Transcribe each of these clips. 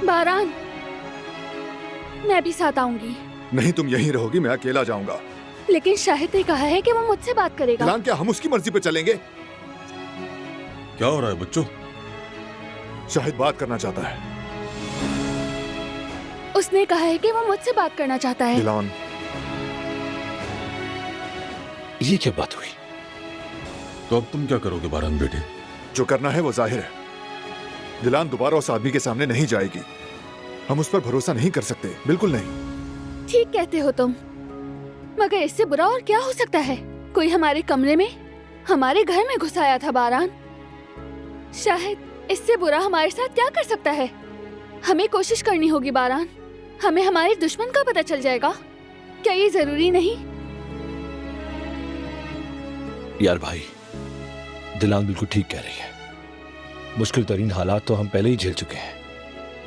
बारान, मैं भी साथ आऊंगी। नहीं, तुम यहीं रहोगी, मैं अकेला जाऊंगा। लेकिन शाहिद ने कहा है कि वो मुझसे बात करेगा। दिलान, क्या हम उसकी मर्जी पे चलेंगे? क्या हो रहा है बच्चों? शाहिद बात करना चाहता है। उसने कहा है कि वो मुझसे बात करना चाहता है। दिलान, ये क्या बात हुई? तो अब तुम क्या करोगे बारान बेटे? जो करना है वो जाहिर है। दिलान दोबारा उस आदमी के सामने नहीं जाएगी। हम उस पर भरोसा नहीं कर सकते, बिल्कुल नहीं। ठीक कहते हो तुम, मगर इससे बुरा और क्या हो सकता है? कोई हमारे कमरे में, हमारे घर में घुस आया था बारान। शाहिद इससे बुरा हमारे साथ क्या कर सकता है? हमें कोशिश करनी होगी बारान। हमें हमारे दुश्मन का पता चल जाएगा। क्या ये जरूरी नहीं? यार भाई, दिलान बिल्कुल ठीक कह रही है। मुश्किल तरीन हालात तो हम पहले ही झेल चुके हैं।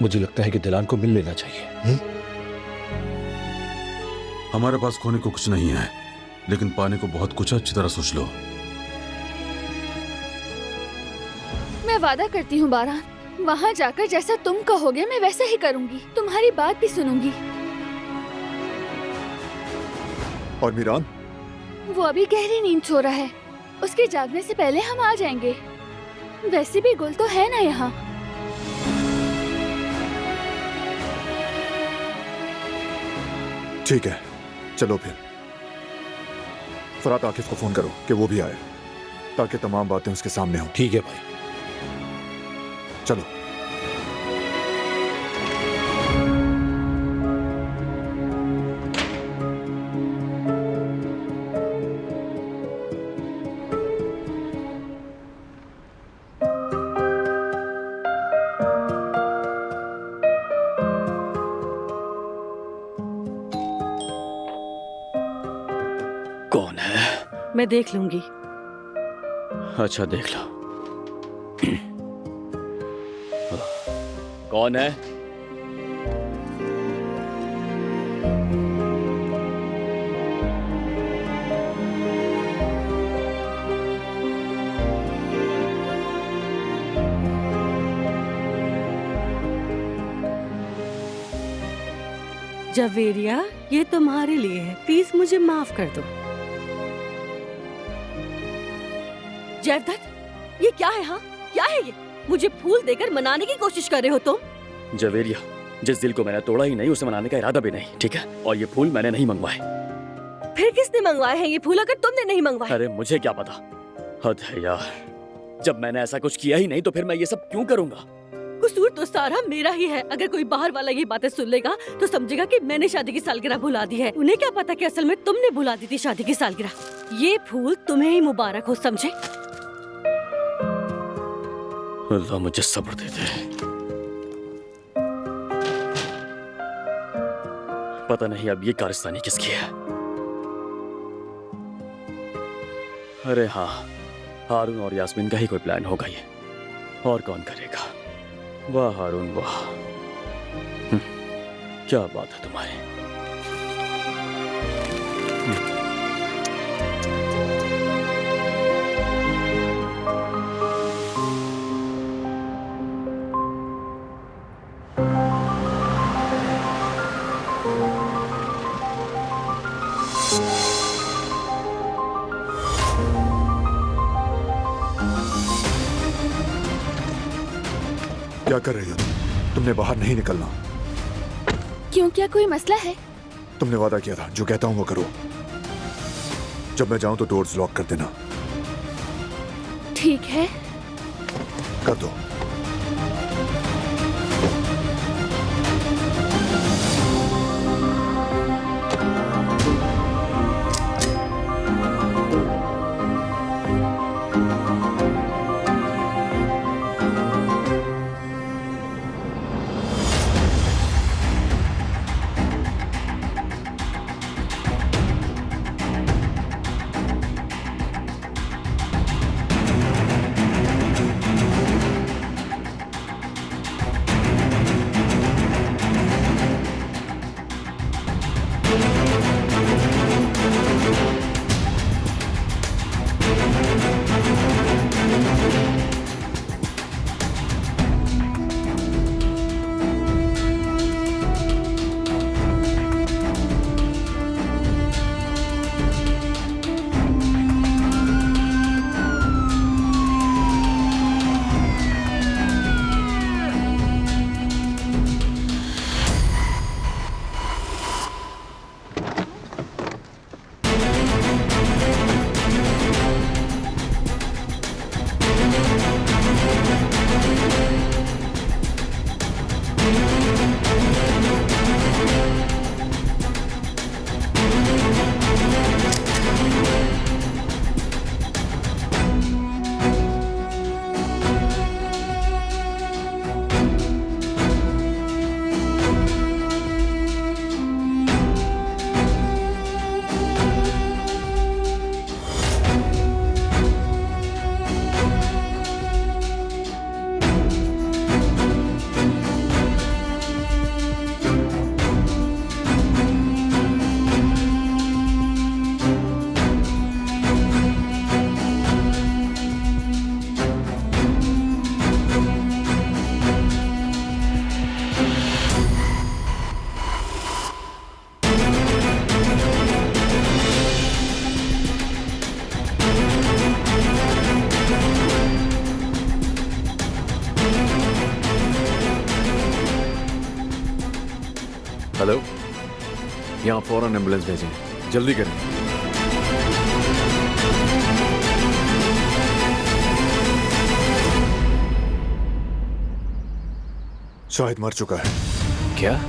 मुझे लगता है कि दिलान को मिल लेना चाहिए। हमारे पास खोने को कुछ नहीं है, लेकिन पाने को बहुत कुछ है। अच्छी तरह सोच लो। मैं वादा करती हूँ बारान, वहाँ जाकर जैसा तुम कहोगे मैं वैसा ही करूँगी। तुम्हारी बात भी सुनूंगी। और मीरान? वो अभी गहरी नींद सो रहा है। उसके जागने से पहले हम आ जाएंगे। वैसे भी गुल तो है ना यहाँ। ठीक है, चलो फिर। फरात आकिफ को फोन करो कि वो भी आए, ताकि तमाम बातें उसके सामने हों। ठीक है भाई। चलो। कौन है? मैं देख लूंगी। अच्छा, देख लो। कौन है? जवेरिया, ये तुम्हारे लिए है। प्लीज मुझे माफ कर दो। जयदत्त, ये क्या है? हाँ, क्या है ये? मुझे फूल देकर मनाने की कोशिश कर रहे हो तुम? जवेरिया, जिस दिल को मैंने तोड़ा ही नहीं, उसे मनाने का इरादा भी नहीं, ठीक है? और ये फूल मैंने नहीं मंगवाए। फिर किसने मंगवाए हैं ये फूल, अगर तुमने नहीं मंगवाए? अरे मुझे क्या पता। हद है यार, जब मैंने ऐसा कुछ किया ही नहीं तो फिर मैं ये सब क्यों करूंगा? कसूर तो सारा मेरा ही है। अगर कोई बाहर वाला ये बातें सुन लेगा तो समझेगा कि मैंने शादी की सालगिरह भुला दी है। उन्हें क्या पता कि असल में तुमने भुला दी थी शादी की सालगिरह। ये फूल तुम्हें ही मुबारक हो, समझे? अल्लाह मुझे सब्र दे दे। पता नहीं अब ये कारस्तानी किसकी है। अरे हाँ, हारून और यास्मीन का ही कोई प्लान होगा ये। और कौन करेगा? वाह हारून वाह, क्या बात है तुम्हारी। क्या कर रही हो तुम? तुमने बाहर नहीं निकलना। क्यों, क्या कोई मसला है? तुमने वादा किया था, जो कहता हूँ वो करो। जब मैं जाऊं तो डोर्स लॉक कर देना। ठीक है। कर दो। हेलो, यहाँ फौरन एम्बुलेंस भेजें, जल्दी करें। शाहिद मर चुका है। क्या?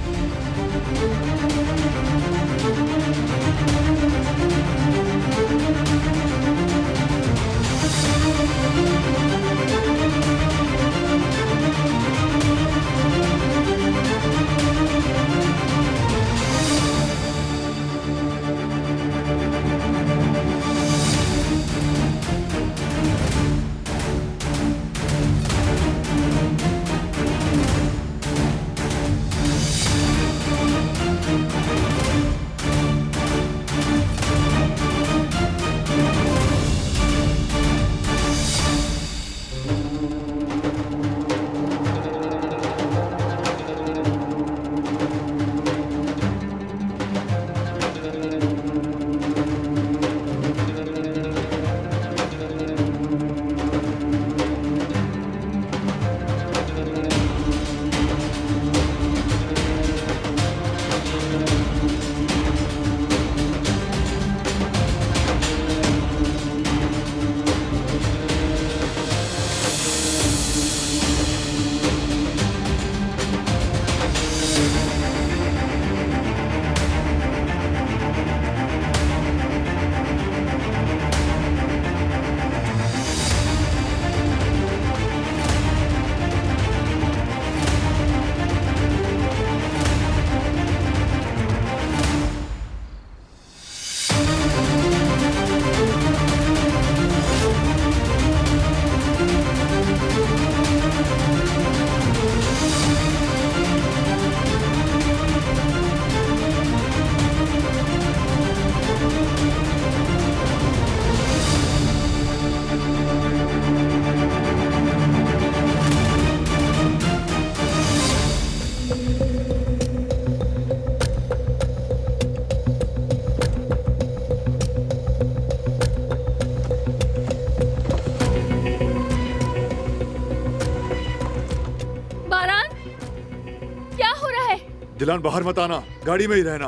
दिलान बाहर मत आना, गाड़ी में ही रहना,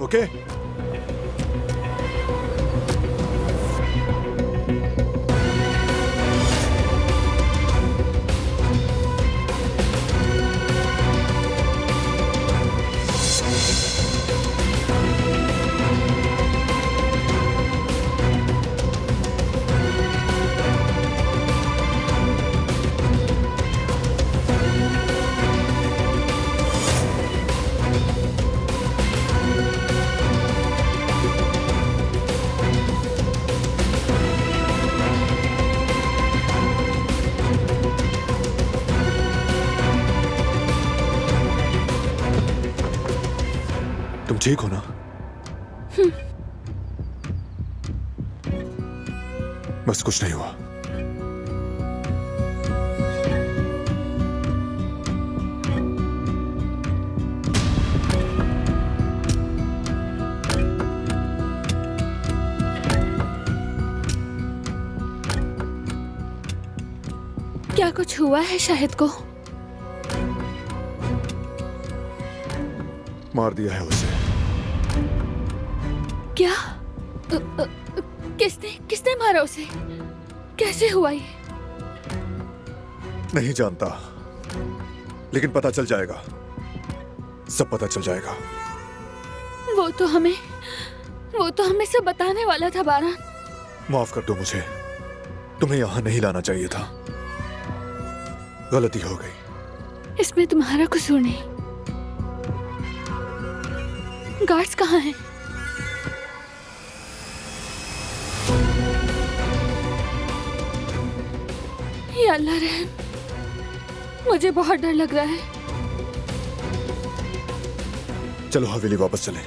ओके? तुम ठीक हो ना? बस कुछ नहीं हुआ। क्या कुछ हुआ है शाहिद को? मार दिया है उसे। क्या? किसने मारा उसे? कैसे हुआ ये? नहीं जानता, लेकिन पता चल जाएगा, सब पता चल जाएगा। वो तो हमें सब बताने वाला था बारान। माफ कर दो मुझे, तुम्हें यहाँ नहीं लाना चाहिए था, गलती हो गई। इसमें तुम्हारा कसूर नहीं। गार्ड्स कहाँ हैं? या अल्लाह रहम, मुझे बहुत डर लग रहा है। चलो हवेली वापस चलें।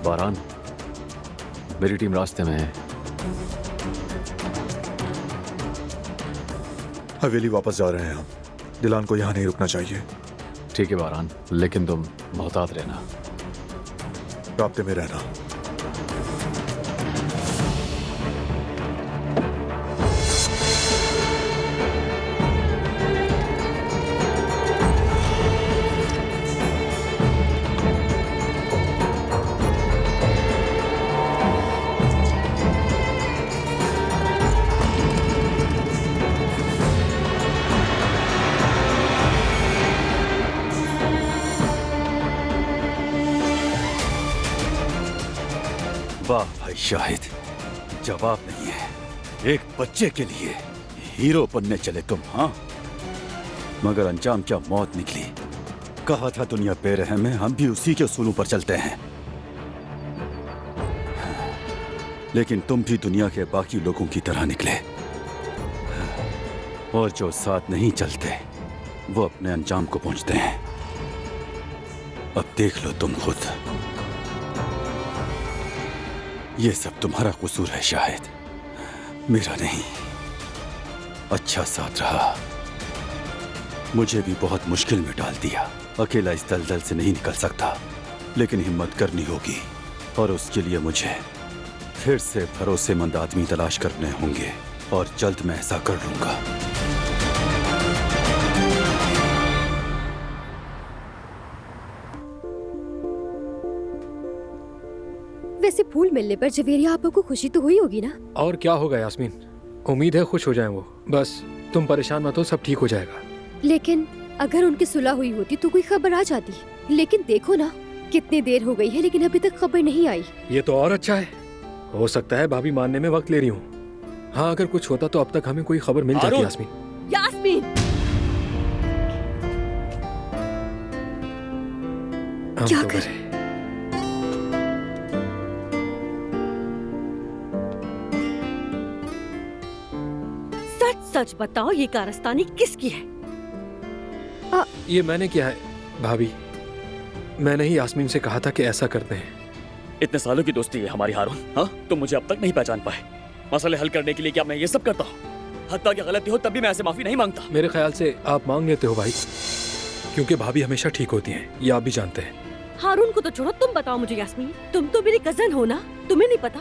बारान, मेरी टीम रास्ते में है। हवेली वापस जा रहे हैं हम। दिलान को यहाँ नहीं रुकना चाहिए। ठीक है बारान, लेकिन तुम मोहतात रहना। राब्ते में रहना। वाह भाई शाहिद, जवाब नहीं है। एक बच्चे के लिए हीरो बनने चले तुम, हाँ? मगर अंजाम क्या मौत निकली। कहा था दुनिया बेरहम है, हम भी उसी के उसूलों पर चलते हैं। लेकिन तुम भी दुनिया के बाकी लोगों की तरह निकले, और जो साथ नहीं चलते वो अपने अंजाम को पहुंचते हैं। अब देख लो तुम खुद। ये सब तुम्हारा कसूर है शाहिद, मेरा नहीं। अच्छा साथ रहा, मुझे भी बहुत मुश्किल में डाल दिया। अकेला इस दलदल से नहीं निकल सकता, लेकिन हिम्मत करनी होगी, और उसके लिए मुझे फिर से भरोसेमंद आदमी तलाश करने होंगे, और जल्द मैं ऐसा कर लूंगा। वैसे फूल मिलने पर जवेरिया आपा को खुशी तो हुई होगी ना? और क्या होगा यास्मीन, उम्मीद है खुश हो जाएं वो। बस तुम परेशान मत हो, सब ठीक हो जाएगा। लेकिन अगर उनकी सुलह हुई होती तो कोई खबर आ जाती। लेकिन देखो ना, कितनी देर हो गई है लेकिन अभी तक खबर नहीं आई। ये तो और अच्छा है। हो सकता है भाभी मानने में वक्त ले रही हूँ। हाँ, अगर कुछ होता तो अब तक हमें कोई खबर मिल जाती। यास्मीन, यास्मीन, क्या करें? सच बताओ, ये कारस्तानी किसकी है? ये मैंने किया है भाभी। मैंने ही यास्मीन से कहा था कि ऐसा करते हैं। इतने सालों की दोस्ती है हमारी हारून, हाँ? तुम मुझे अब तक नहीं पहचान पाए। मसले हल करने के लिए क्या मैं ये सब करता हूँ? हत्ता की गलती हो तब भी मैं ऐसे माफी नहीं मांगता। मेरे ख्याल से आप मांग लेते हो भाई, क्योंकि भाभी हमेशा ठीक होती हैं, ये आप भी जानते हैं। हारून को तो छोड़ो, तुम बताओ मुझे यास्मीन, तुम तो मेरी कजन हो ना? तुम्हें नहीं पता?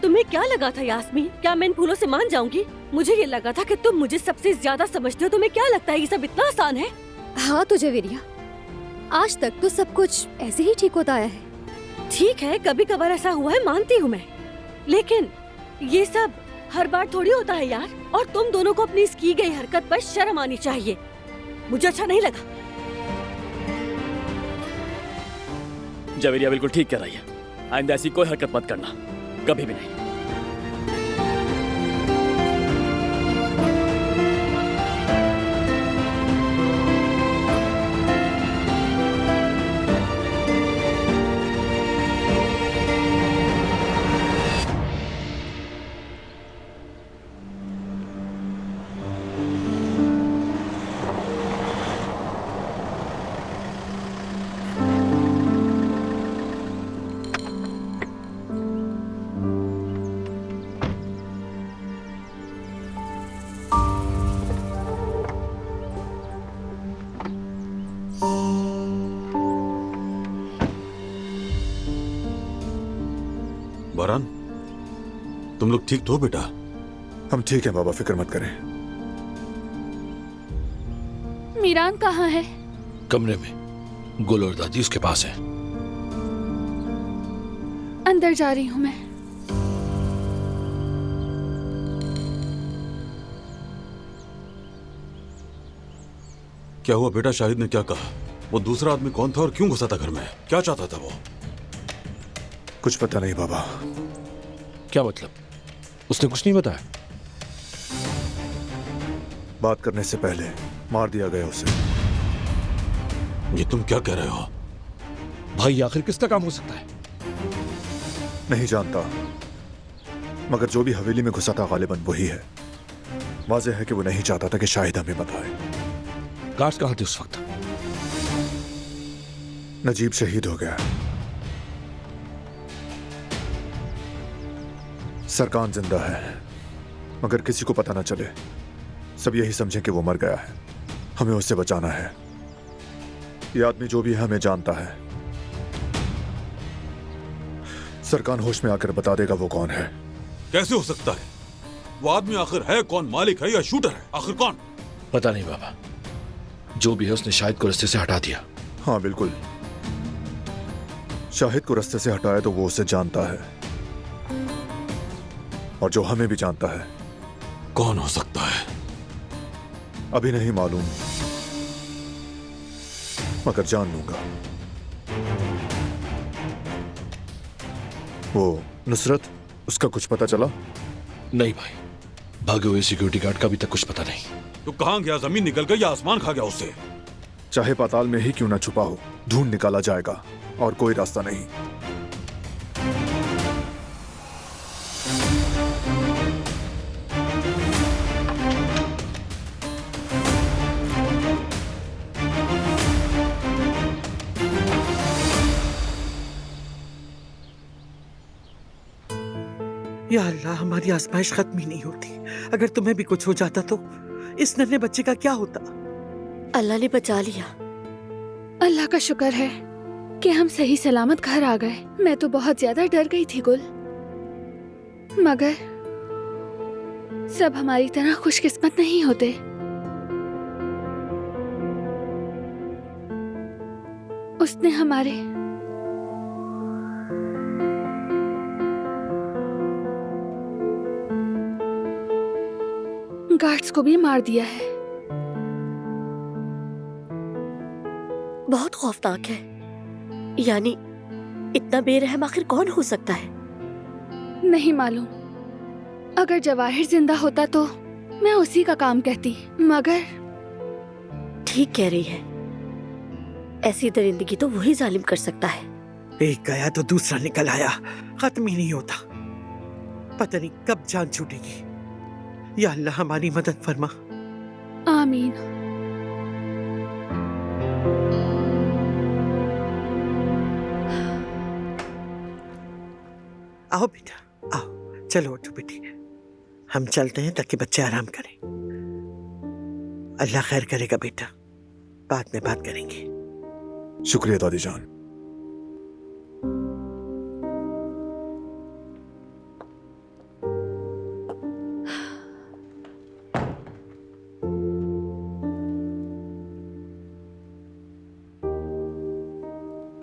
तुम्हें क्या लगा था यास्मीन, क्या मैं इन फूलों से मान जाऊंगी? मुझे ये लगा था कि तुम मुझे सबसे ज्यादा समझते हो। तुम्हें क्या लगता है ये सब इतना आसान है? हाँ तो जवेरिया, आज तक तो सब कुछ ऐसे ही ठीक होता आया है। ठीक है, कभी कभार ऐसा हुआ है, मानती हूँ मैं, लेकिन ये सब हर बार थोड़ी होता है यार। और तुम दोनों को अपनी इस की गई हरकत पर शर्म आनी चाहिए। मुझे अच्छा नहीं लगा। जवेरिया बिल्कुल ठीक कह रही है। आइंदा ऐसी कोई हरकत मत करना, कभी भी नहीं। बारान, तुम लोग ठीक तो हो बेटा? हम ठीक हैं बाबा, फिक्र मत करें। मीरान कहाँ है? कमरे में, गुल और दादी उसके पास है। अंदर जा रही हूँ मैं। क्या हुआ बेटा? शाहिद ने क्या कहा? वो दूसरा आदमी कौन था और क्यों घुसा था घर में? क्या चाहता था वो? कुछ पता नहीं बाबा। क्या मतलब? उसने कुछ नहीं बताया? बात करने से पहले मार दिया गया उसे। ये तुम क्या कह रहे हो? भाई आखिर किसका काम हो सकता है? नहीं जानता, मगर जो भी हवेली में घुसा था गालिबन वही है। वाज़ेह है कि वो नहीं चाहता था कि शाहिद हमें बताए। गार्ड्स कहाँ थे उस वक्त? नजीब शहीद हो गया। सरकान जिंदा है, मगर किसी को पता ना चले। सब यही समझें कि वो मर गया है। हमें उससे बचाना है। ये आदमी जो भी है हमें जानता है। सरकान होश में आकर बता देगा वो कौन है। कैसे हो सकता है? वो आदमी आखिर है कौन? मालिक है या शूटर है? आखिर कौन? पता नहीं बाबा, जो भी है उसने शाहिद को रास्ते से हटा दिया। हाँ बिल्कुल, शाहिद को रास्ते से हटाया तो वो उसे जानता है, और जो हमें भी जानता है। कौन हो सकता है? अभी नहीं मालूम, मगर जान लूंगा। वो नुसरत, उसका कुछ पता चला? नहीं भाई, भागे हुए सिक्योरिटी गार्ड का अभी तक कुछ पता नहीं। तो कहां गया? जमीन निकल गई या आसमान खा गया उससे? चाहे पाताल में ही क्यों ना छुपा हो, ढूंढ निकाला जाएगा और कोई रास्ता नहीं। या अल्लाह, हमारी आजमाइश खत्म ही नहीं होती। अगर तुम्हें भी कुछ हो जाता तो इस नन्हे बच्चे का क्या होता? अल्लाह ने बचा लिया। अल्लाह का शुक्र है कि हम सही सलामत घर आ गए। मैं तो बहुत ज्यादा डर गई थी गुल, मगर सब हमारी तरह खुशकिस्मत नहीं होते। उसने हमारे गार्ड्स को भी मार दिया है। बहुत खौफनाक है। यानी इतना बेरहम आखिर कौन हो सकता है? नहीं मालूम। अगर जवाहिर जिंदा होता तो मैं उसी का काम कहती, मगर ठीक कह रही है। ऐसी दरिंदगी तो वही जालिम कर सकता है। एक गया तो दूसरा निकल आया, खत्म ही नहीं होता। पता नहीं कब जान छूटेगी। या अल्लाह, हमारी मदद फरमा। आमीन। आओ बेटा, आओ, चलो उठो बेटी, हम चलते हैं ताकि बच्चे आराम करें। अल्लाह खैर करेगा बेटा, बाद में बात करेंगे। शुक्रिया दादी जान।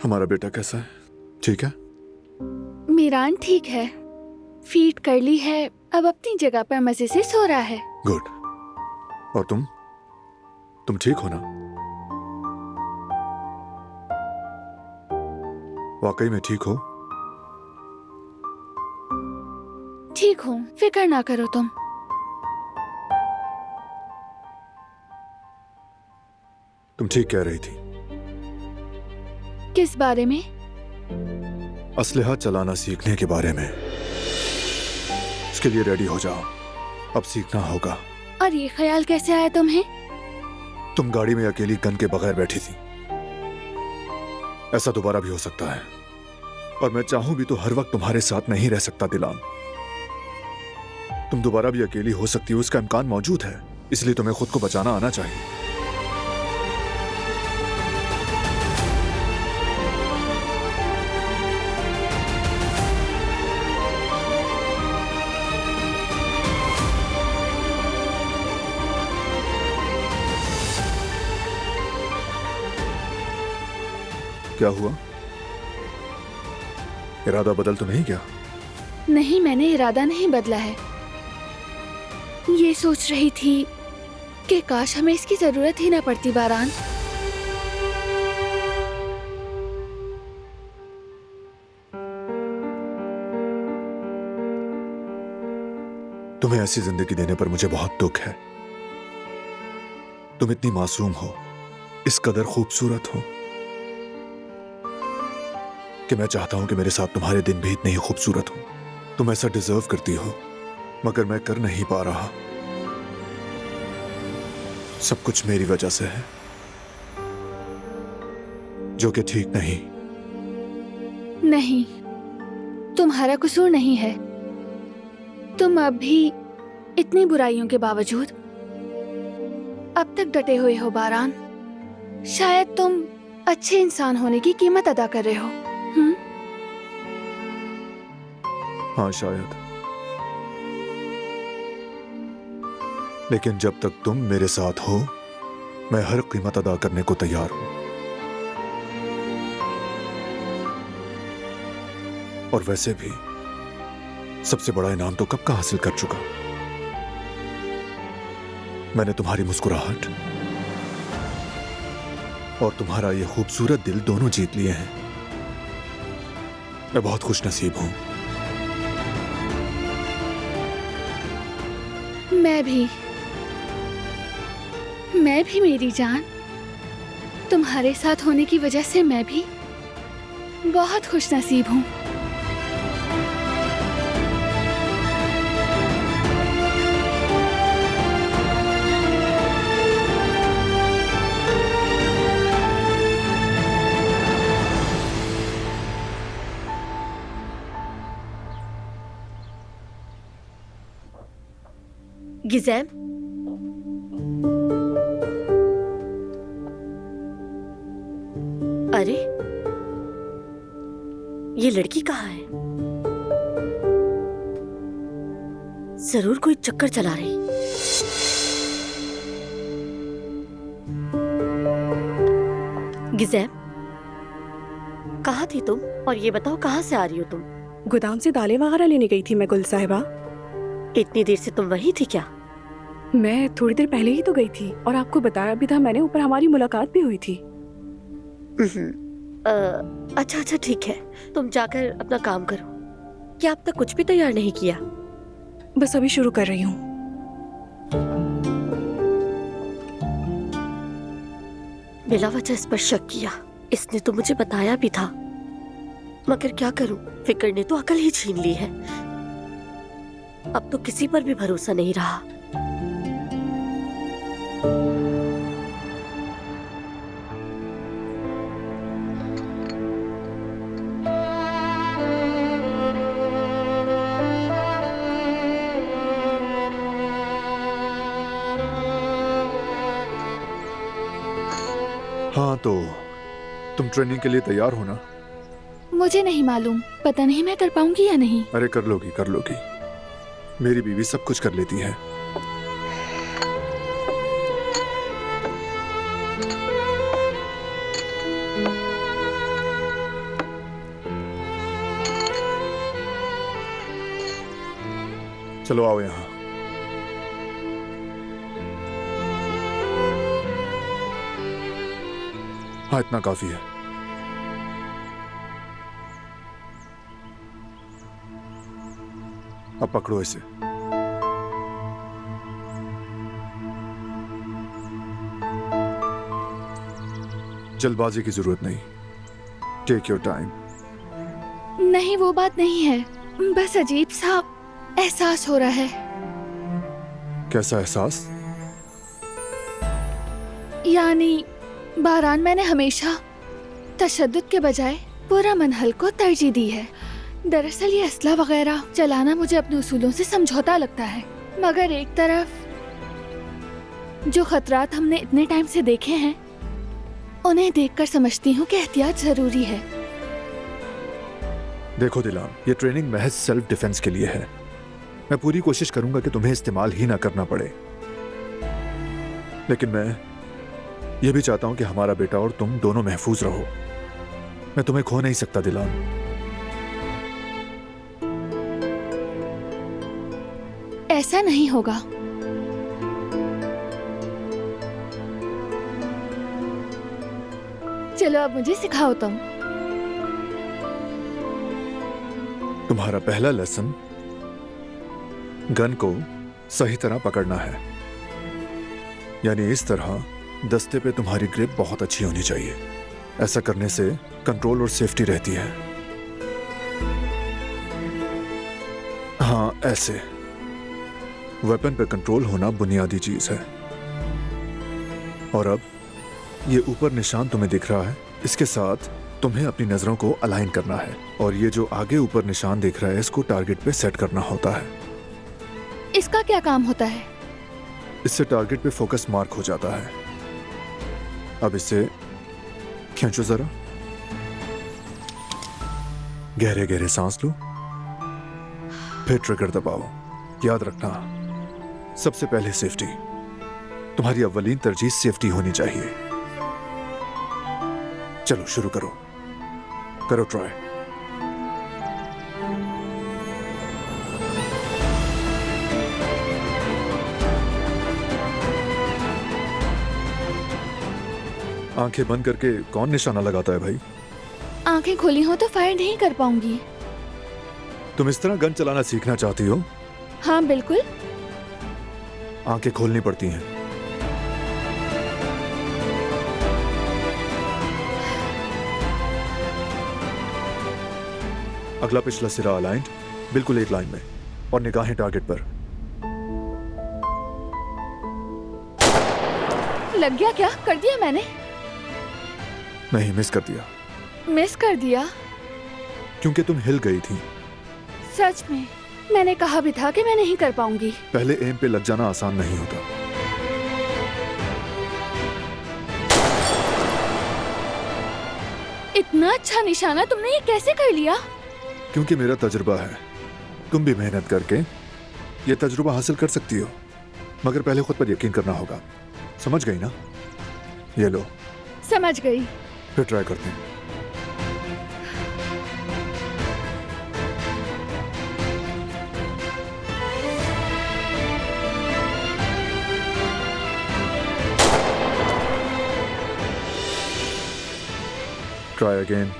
हमारा बेटा कैसा है? ठीक है? मीरान ठीक है, फीड कर ली है, अब अपनी जगह पर मजे से सो रहा है। गुड। और तुम ठीक हो ना? वाकई में ठीक हो? ठीक हूँ, फिक्र ना करो तुम। तुम ठीक कह रही थी। किस बारे में? असलहा चलाना सीखने के बारे में। इसके लिए रेडी हो जाओ, अब सीखना होगा। और ये ख्याल कैसे आया तुम्हें? तुम गाड़ी में अकेली गन के बगैर बैठी थी। ऐसा दोबारा भी हो सकता है, और मैं चाहूं भी तो हर वक्त तुम्हारे साथ नहीं रह सकता दिलान। तुम दोबारा भी अकेली हो सकती हो, उसका इम्कान मौजूद है। इसलिए तुम्हें खुद को बचाना आना चाहिए। क्या हुआ? इरादा बदल तो नहीं गया? नहीं, मैंने इरादा नहीं बदला है। ये सोच रही थी कि काश हमें इसकी जरूरत ही ना पड़ती बारान। तुम्हें ऐसी जिंदगी देने पर मुझे बहुत दुख है। तुम इतनी मासूम हो, इस कदर खूबसूरत हो कि मैं चाहता हूं कि मेरे साथ तुम्हारे दिन भी इतने ही खूबसूरत हो। तुम ऐसा डिजर्व करती हो, मगर मैं कर नहीं पा रहा। सब कुछ मेरी वजह से है, जो कि ठीक नहीं। नहीं, तुम्हारा कसूर नहीं है। तुम अब भी इतनी बुराइयों के बावजूद अब तक डटे हुए हो बारान। शायद तुम अच्छे इंसान होने की कीमत अदा कर रहे हो। हाँ शायद, लेकिन जब तक तुम मेरे साथ हो मैं हर कीमत अदा करने को तैयार हूं। और वैसे भी सबसे बड़ा इनाम तो कब का हासिल कर चुका। मैंने तुम्हारी मुस्कुराहट और तुम्हारा ये खूबसूरत दिल दोनों जीत लिए हैं। मैं बहुत खुश नसीब हूं। मैं भी मेरी जान, तुम्हारे साथ होने की वजह से मैं भी बहुत खुश नसीब हूं। गिज़ैम, अरे ये लड़की कहाँ है? जरूर कोई चक्कर चला रही। गिज़ैम, कहाँ थी तुम? और ये बताओ कहाँ से आ रही हो तुम? गोदाम से दालें वगैरह लेने गई थी मैं गुल साहिबा। इतनी देर से तुम वहीं थी क्या? मैं थोड़ी देर पहले ही तो गई थी और आपको बताया भी था मैंने, ऊपर हमारी मुलाकात भी हुई थी। अच्छा अच्छा ठीक है, तुम जाकर अपना काम करो। क्या अब तक कुछ भी तैयार नहीं किया? बस अभी शुरू कर रही हूँ। बिला वजह इस पर शक किया, इसने तो मुझे बताया भी था, मगर क्या करूं, फिक्र ने तो अकल ही छीन ली है। अब तो किसी पर भी भरोसा नहीं रहा। हाँ तो तुम ट्रेनिंग के लिए तैयार हो ना? मुझे नहीं मालूम, पता नहीं मैं कर पाऊंगी या नहीं। अरे कर लोगी, कर लोगी। मेरी बीवी सब कुछ कर लेती है। चलो आओ यहाँ। हाँ इतना काफी है। अब पकड़ो इसे। जल्दबाजी की जरूरत नहीं, टेक योर टाइम। नहीं वो बात नहीं है, बस अजीब सा एहसास हो रहा है। कैसा एहसास? यानी बारान, मैंने हमेशा तशद्दुद के बजाय पूरा मनहल को तरजीह दी है। दरअसल ये असला वगैरह चलाना मुझे अपने उसूलों से समझौता लगता है, मगर एक तरफ जो खतरात हमने इतने टाइम से देखे हैं उन्हें देखकर समझती हूँ कि एहतियात जरूरी है। देखो दिलान, ये ट्रेनिंग महज सेल्फ डिफेंस के लिए है। मैं पूरी कोशिश करूंगा कि तुम्हें इस्तेमाल ही ना करना पड़े, लेकिन मैं ये भी चाहता हूं कि हमारा बेटा और तुम दोनों महफूज रहो। मैं तुम्हें खो नहीं सकता दिलान। ऐसा नहीं होगा। चलो अब मुझे सिखाओ तुम। तुम्हारा पहला लेसन गन को सही तरह पकड़ना है, यानी इस तरह दस्ते पे तुम्हारी ग्रिप बहुत अच्छी होनी चाहिए। ऐसा करने से कंट्रोल और सेफ्टी रहती है। हाँ ऐसे। वेपन पे कंट्रोल होना बुनियादी चीज है। और अब ये ऊपर निशान तुम्हें दिख रहा है, इसके साथ तुम्हें अपनी नजरों को अलाइन करना है, और ये जो आगे ऊपर निशान दिख रहा है इसको टारगेट पे सेट करना होता है। इसका क्या काम होता है? इससे टारगेट पे फोकस मार्क हो जाता है। अब इसे खींचो जरा, गहरे गहरे सांस लो, फिर ट्रिगर दबाओ। याद रखना, सबसे पहले सेफ्टी। तुम्हारी अव्वलीन तरजीह सेफ्टी होनी चाहिए। चलो शुरू करो, करो ट्राई। आंखें बंद करके कौन निशाना लगाता है भाई? आंखें खुली हो तो फायर नहीं कर पाऊंगी। तुम इस तरह गन चलाना सीखना चाहती हो? हाँ बिल्कुल। आंखें खोलनी पड़ती हैं। अगला पिछला सिरा अलाइंड, बिल्कुल एक लाइन में, और निगाहें टारगेट पर। लग गया क्या? कर दिया मैंने? नहीं, मिस कर दिया। मिस कर दिया? क्योंकि तुम हिल गई थी। सच में? मैंने कहा भी था कि मैं नहीं कर पाऊंगी। पहले एम पे लग जाना आसान नहीं होता। इतना अच्छा निशाना तुमने ये कैसे कर लिया? क्योंकि मेरा तजुर्बा है। तुम भी मेहनत करके ये तजुर्बा हासिल कर सकती हो, मगर पहले खुद पर यकीन करना होगा। समझ गई ना? ये लो। समझ गई। फिर ट्राई करते हैं। Try again.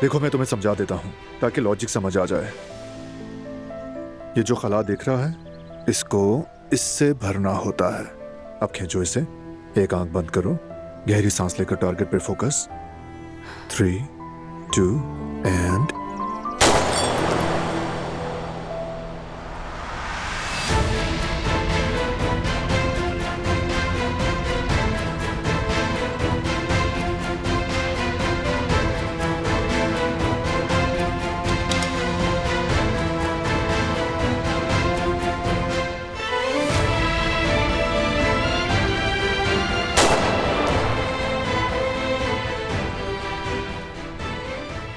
देखो, मैं तुम्हें समझा देता हूं ताकि लॉजिक समझ आ जाए। ये जो खला दिख रहा है, इसको इससे भरना होता है। अब खींचो इसे, एक आंख बंद करो, गहरी सांस लेकर टारगेट पे फोकस। 3, 2 एंड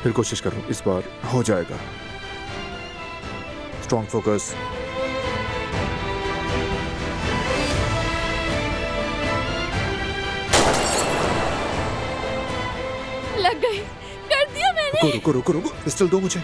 फिर कोशिश करो, इस बार हो जाएगा। Strong focus. लग गई। कर दिया मैंने। रुको रुको रुको रुको, पिस्टल दो मुझे।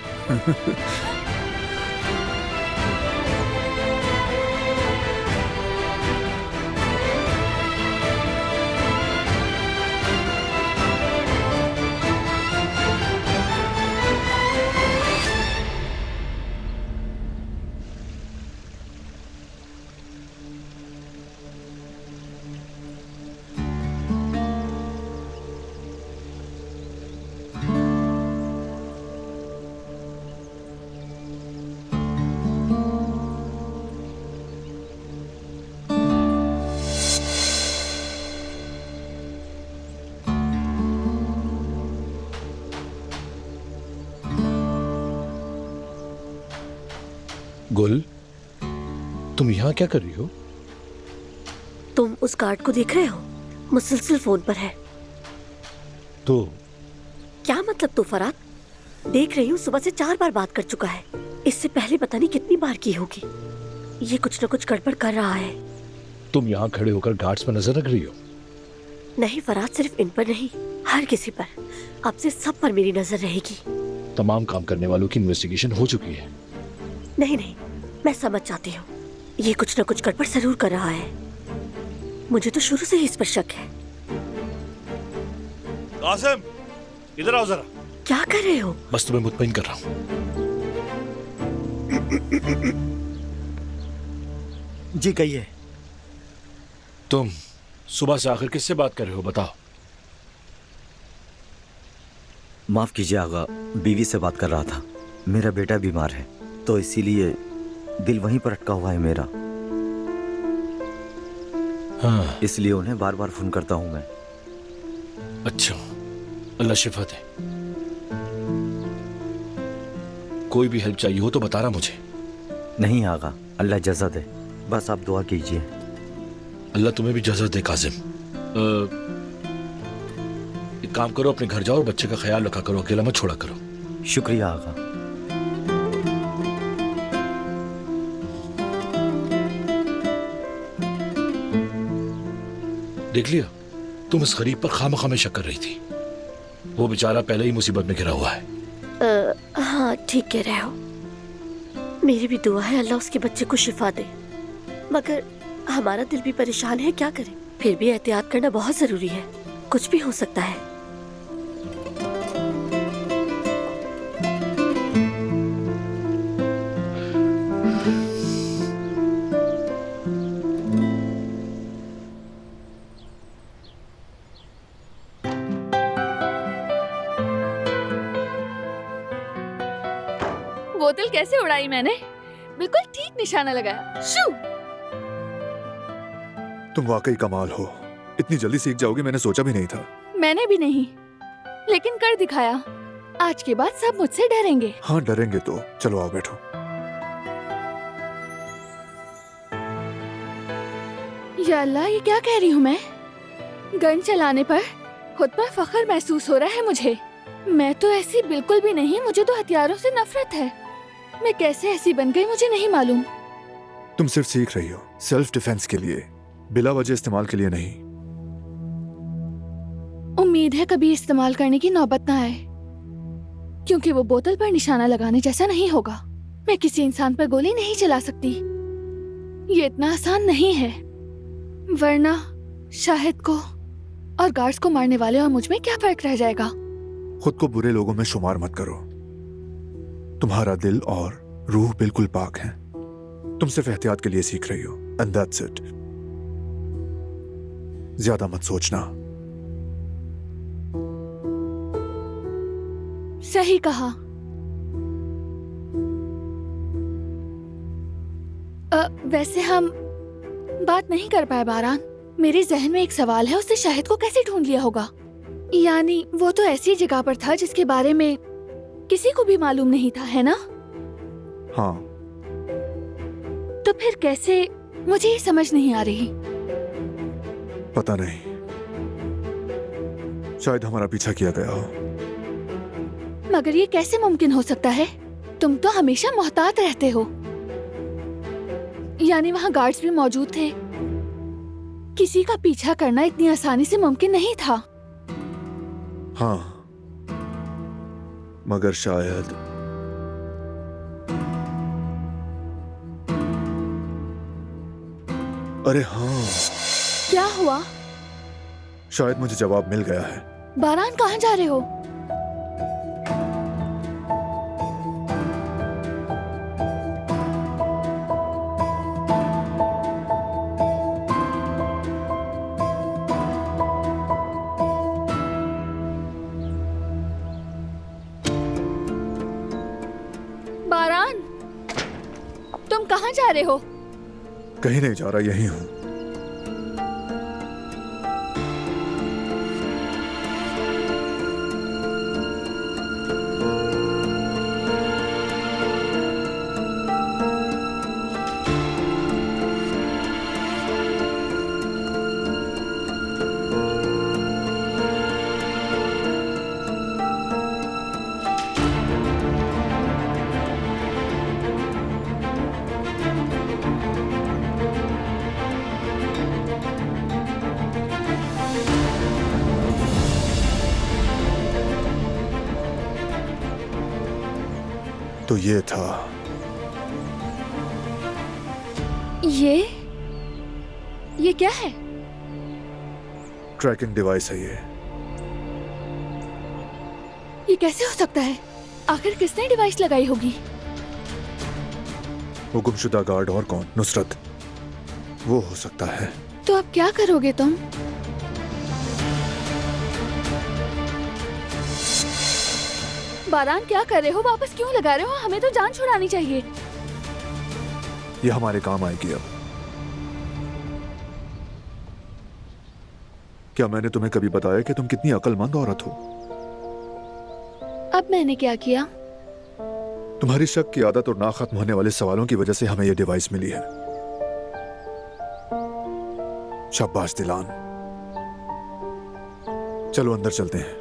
गुल, तुम यहाँ क्या कर रही हो? तुम उस कार्ड को देख रहे हो? मुसलसल फोन पर है। तो क्या मतलब? तो फराद, देख रही हूँ, सुबह से 4 बार बात कर चुका है। इससे पहले पता नहीं कितनी बार की होगी। ये कुछ न कुछ गड़बड़ कर रहा है। तुम यहाँ खड़े होकर गार्ड्स पर नजर रख रही हो? नहीं फराद, सिर्फ इन पर नहीं, हर किसी पर। अब से सब पर मेरी नजर रहेगी। तमाम काम करने वालों की इन्वेस्टिगेशन हो चुकी है। नहीं नहीं, मैं समझ जाती हूँ। ये कुछ न कुछ गड़बड़ जरूर कर रहा है। मुझे तो शुरू से ही इस पर शक है। कासिम, इधर आओ जरा। क्या कर रहे हो? बस तुम्हें मुतमईन कर रहा हूँ। जी कहिए। तुम सुबह से आखिर किससे बात कर रहे हो, बताओ। माफ कीजिए आगा, बीवी से बात कर रहा था। मेरा बेटा बीमार है तो इसीलिए दिल वहीं पर अटका हुआ है मेरा। हाँ, इसलिए उन्हें बार बार फोन करता हूं मैं। अच्छा, अल्लाह शिफा दे। कोई भी हेल्प चाहिए हो तो बताना मुझे। नहीं आगा, अल्लाह जज़ा दे, बस आप दुआ कीजिए। अल्लाह तुम्हें भी जज़ा दे काजिम। एक काम करो, अपने घर जाओ और बच्चे का ख्याल रखा करो, अकेला मत छोड़ा करो। शुक्रिया आगा। देख लिया, तुम इस गरीब पर खामखा में शक कर रही थी। वो बेचारा पहले ही मुसीबत में घिरा हुआ है। हाँ ठीक कह रहे हो, मेरी भी दुआ है अल्लाह उसके बच्चे को शिफा दे, मगर हमारा दिल भी परेशान है, क्या करें। फिर भी एहतियात करना बहुत जरूरी है, कुछ भी हो सकता है। बोतल कैसे उड़ाई मैंने, बिल्कुल ठीक निशाना लगाया। शू! तुम वाकई कमाल हो, इतनी जल्दी सीख जाओगी मैंने सोचा भी नहीं था। मैंने भी नहीं, लेकिन कर दिखाया। आज के बाद सब मुझसे डरेंगे। हाँ डरेंगे तो। चलो आओ बैठो। या अल्लाह, ये क्या कह रही हूँ मैं? गन चलाने पर खुद पर फख्र महसूस हो रहा है मुझे। मैं तो ऐसी बिल्कुल भी नहीं, मुझे तो हथियारों से नफरत है। मैं कैसे ऐसी बन गई मुझे नहीं मालूम। तुम सिर्फ सीख रही हो, सेल्फ डिफेंस के लिए, बिला वजह इस्तेमाल के लिए नहीं। उम्मीद है कभी इस्तेमाल करने की नौबत ना आए, क्योंकि वो बोतल पर निशाना लगाने जैसा नहीं होगा। मैं किसी इंसान पर गोली नहीं चला सकती, ये इतना आसान नहीं है। वरना शाहिद को और गार्ड्स को मारने वाले और मुझ में क्या फर्क रह जाएगा। खुद को बुरे लोगों में शुमार मत करो। तुम्हारा दिल और रूह बिल्कुल पाक हैं। तुम सिर्फ एहतियात के लिए सीख रही हो, एंड दैट्स इट। ज्यादा मत सोचना। सही कहा। वैसे हम बात नहीं कर पाए बारान। मेरे जहन में एक सवाल है, उसने शाहिद को कैसे ढूंढ लिया होगा? यानी वो तो ऐसी जगह पर था जिसके बारे में किसी को भी मालूम नहीं था, है ना? हाँ। तो फिर कैसे? मुझे ये समझ नहीं आ रही। पता नहीं, शायद हमारा पीछा किया गया हो। मगर ये कैसे मुमकिन हो सकता है? तुम तो हमेशा मोहतात रहते हो। यानी वहाँ गार्ड्स भी मौजूद थे। किसी का पीछा करना इतनी आसानी से मुमकिन नहीं था। हाँ, मगर शायद अरे हाँ, क्या हुआ? शायद मुझे जवाब मिल गया है। बारान, कहाँ जा रहे हो? बारान, तुम कहाँ जा रहे हो? कहीं नहीं जा रहा, यहीं हूँ। तो ये था। ये क्या है? ट्रैकिंग डिवाइस है ये कैसे हो सकता है? आखिर किसने डिवाइस लगाई होगी? वो गुमशुदा गार्ड और कौन? नुसरत, वो हो सकता है। तो अब क्या करोगे तुम? बारान, क्या कर रहे हो? वापस क्यों लगा रहे हो? हमें तो जान छुड़ानी चाहिए। ये हमारे काम आएगी अब। क्या मैंने तुम्हें कभी बताया कि तुम कितनी अक्लमंद औरत हो? अब मैंने क्या किया? तुम्हारी शक की आदत और ना खत्म होने वाले सवालों की वजह से हमें यह डिवाइस मिली है। शाबाश दिलान। चलो अंदर चलते हैं,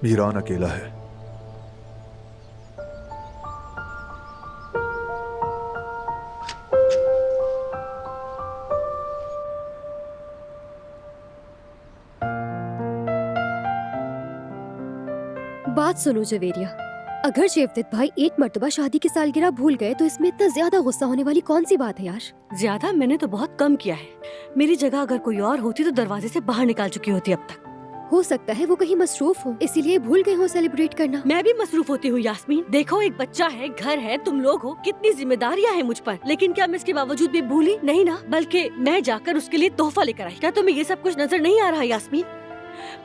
मीरान अकेला है। बात सुनो जवेरिया, अगर जेवदत भाई एक मर्तबा शादी की सालगिरह भूल गए तो इसमें इतना ज्यादा गुस्सा होने वाली कौन सी बात है यार? ज्यादा मैंने तो बहुत कम किया है। मेरी जगह अगर कोई और होती तो दरवाजे से बाहर निकाल चुकी होती अब तक। हो सकता है वो कहीं मसरूफ हो, इसीलिए भूल गए हो सेलिब्रेट करना। मैं भी मसरूफ होती हूँ यास्मीन। देखो, एक बच्चा है, घर है, तुम लोग हो, कितनी जिम्मेदारियाँ हैं मुझ पर। लेकिन क्या मैं इसके बावजूद भी भूली? नहीं ना, बल्कि मैं जाकर उसके लिए तोहफा लेकर आई। क्या तुम्हें ये सब कुछ नजर नहीं आ रहा यास्मीन?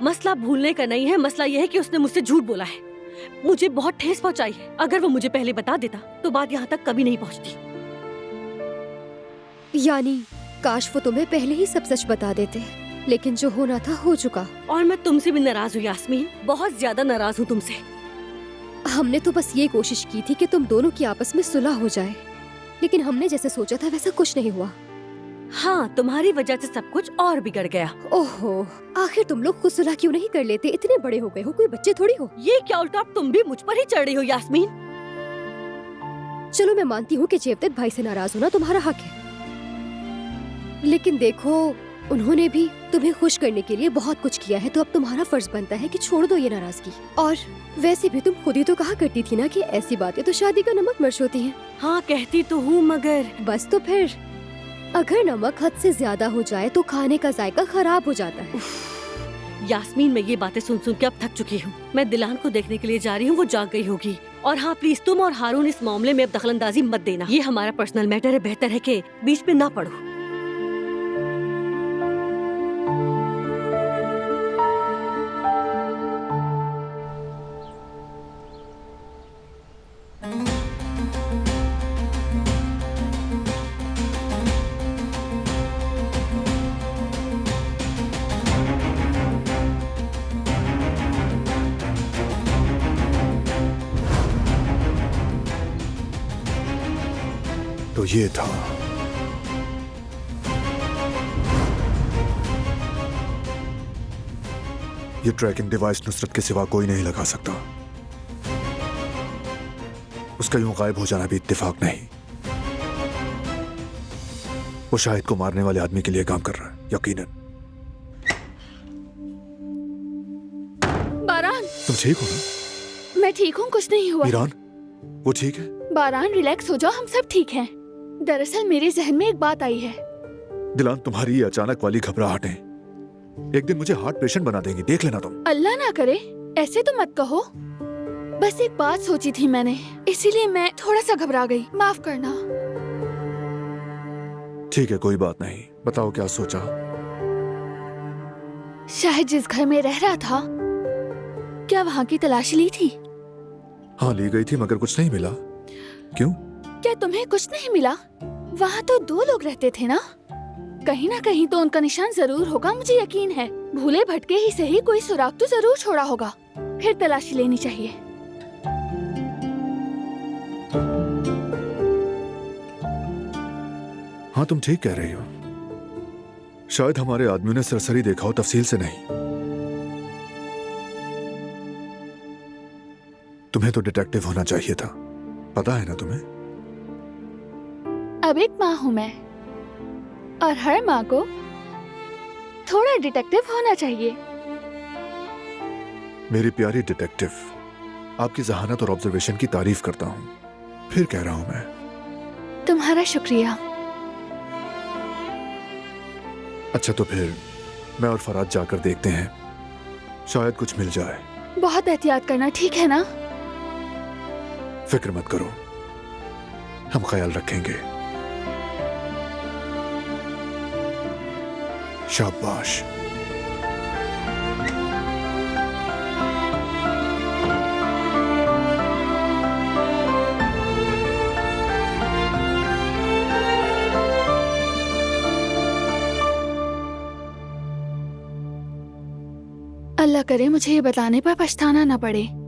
मसला भूलने का नहीं है, मसला यह है कि उसने मुझसे झूठ बोला है, मुझे बहुत ठेस पहुंचाई है। अगर वो मुझे पहले बता देता तो बात यहाँ तक कभी नहीं पहुँचती। यानी काश वो तुम्हें पहले ही सब सच बता देते, लेकिन जो होना था हो चुका। और मैं तुमसे भी नाराज हूँ यास्मीन, बहुत ज्यादा नाराज हूँ तुमसे। हमने तो बस ये कोशिश की थी कि तुम दोनों की आपस में सुलह हो जाए, लेकिन हमने जैसे सोचा था वैसा कुछ नहीं हुआ। हाँ, तुम्हारी वजह से सब कुछ और बिगड़ गया। ओहो, आखिर तुम लोग खुद सुलह क्यों नहीं कर लेते? इतने बड़े हो गए हो, कोई बच्चे थोड़ी हो। ये क्या उल्टा तुम भी मुझ पर ही चढ़ रही हो यास्मीन? चलो मैं मानती हूँ कि जेवदत भाई से नाराज होना तुम्हारा हक है, लेकिन देखो उन्होंने भी तुम्हें खुश करने के लिए बहुत कुछ किया है, तो अब तुम्हारा फर्ज बनता है कि छोड़ दो ये नाराजगी। और वैसे भी तुम खुद ही तो कहा करती थी ना कि ऐसी बातें तो शादी का नमक मिर्च होती हैं। हाँ कहती तो हूँ, मगर बस तो फिर अगर नमक हद से ज्यादा हो जाए तो खाने का जायका खराब हो जाता है। यास्मीन, मैं ये बातें सुन सुन के अब थक चुकी हूँ। मैं दिलान को देखने के लिए जा रही हूँ, वो जाग गई होगी। और हाँ प्लीज, तुम और हारून इस मामले में अब दखलंदाजी मत देना। ये हमारा पर्सनल मैटर है, बेहतर है कि बीच में ना पड़ो। तो ये था ये ट्रैकिंग डिवाइस नुसरत के सिवा कोई नहीं लगा सकता। उसका यूं गायब हो जाना भी इत्तेफाक नहीं। वो शाहिद को मारने वाले आदमी के लिए काम कर रहा है, यकीनन। बारान, तुम ठीक हो ना? मैं ठीक हूँ, कुछ नहीं हुआ। ईरान, वो ठीक है? बारान रिलैक्स हो जाओ, हम सब ठीक हैं। दरअसल मेरे जहन में एक बात आई है। दिलान, तुम्हारी ये अचानक वाली घबराहटें एक दिन मुझे हार्ट पेशेंट बना देंगी, देख लेना तुम। अल्लाह ना करे, ऐसे तो मत कहो। बस एक बात सोची थी मैंने, इसीलिए मैं थोड़ा सा घबरा गई, माफ करना। ठीक है, कोई बात नहीं। बताओ क्या सोचा? शाहिद जिस घर में रह रहा था, क्या वहाँ की तलाशी ली थी? हाँ ली गई थी, मगर कुछ नहीं मिला। क्यों? क्या तुम्हें कुछ नहीं मिला? वहाँ तो 2 लोग रहते थे ना, कहीं ना कहीं तो उनका निशान जरूर होगा, मुझे यकीन है। भूले भटके ही सही, कोई सुराग तो जरूर छोड़ा होगा। फिर तलाशी लेनी चाहिए। हाँ तुम ठीक कह रही हो। शायद हमारे आदमियों ने सरसरी देखा हो, तफसील से नहीं। तुम्हें तो डिटेक्टिव होना चाहिए था, पता है ना तुम्हें? अब एक माँ हूँ मैं, और हर माँ को थोड़ा डिटेक्टिव होना चाहिए। मेरी प्यारी डिटेक्टिव, आपकी जहानत और ऑब्जर्वेशन की तारीफ करता हूँ, फिर कह रहा हूँ मैं। तुम्हारा शुक्रिया। अच्छा तो फिर मैं और फराज जाकर देखते हैं, शायद कुछ मिल जाए। बहुत एहतियात करना, ठीक है ना? फिक्र मत करो, हम ख्याल रखेंगे। शाबाश। अल्लाह करे मुझे ये बताने पर पछताना न पड़े।